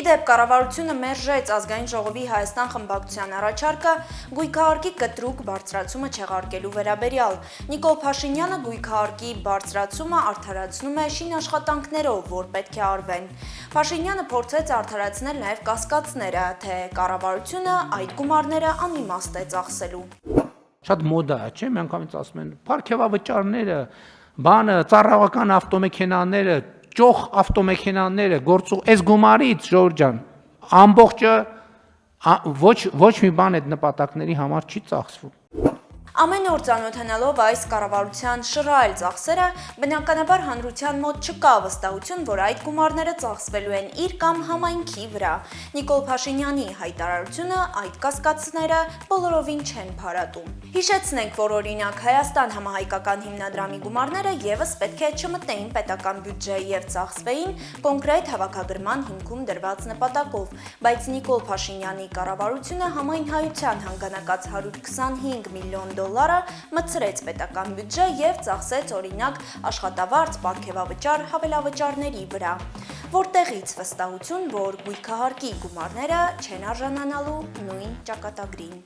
Իդեպ կառավարությունը մերժեց ազգային ժողովի Հայաստան խմբակցության առաջարկը գույքահարկի կտրուկ բարձրացումը չեղարկելու վերաբերյալ։ Նիկոլ Փաշինյանը գույքահարկի բարձրացումը արդարացնում է շինաշխատանքներով, որ պետք է արվեն։ Փաշինյանը փորձեց արդարացնել նաև կասկածները, թե կառավարությունը այդ գումարները անիմաստ է ծախսելու։ Շատ մոդա է, չէ՞, միանգամից ասում են, պարքեվավճարները, ծառայական ավտոմեքենաները, ճոխ ավտոմեքենաները, այս գումարից, Ժորժ ջան, ամբողջը ոչ մի բան այդ նպատակների համար չի ծախսվում։ Ամեն օր ծանոթանալով այս կառավարության շռայլ ծախսերը, բնականաբար հանրության մոտ չկա վստահություն, որ այդ գումարները ծախսվելու են իր կամ համայնքի վրա։ Նիկոլ Փաշինյանի հայտարարությունը այդ կասկածները բոլորովին չեն փարատում։ Հիշեցնենք, որ օրինակ Հայաստան համահայկական հիմնադրամի գումարները եւս պետք է չմտնեին պետական բյուջեի եւ ծախսվեին կոնկրետ հավաքագրման հիմքում դրված նպատակով, բայց Նիկոլ Փաշինյանի կառավարությունը համայնքայության հանգանակած 125 միլիոն դոլարը մտցրեց պետական բյուջե եւ ծախսեց օրինակ աշխատավարձ, պարգևավճար, հավելավճարների վրա, որտեղից վստահություն, որ գույքահարկի գումարները չեն արժանանալու նույն ճակատագրին։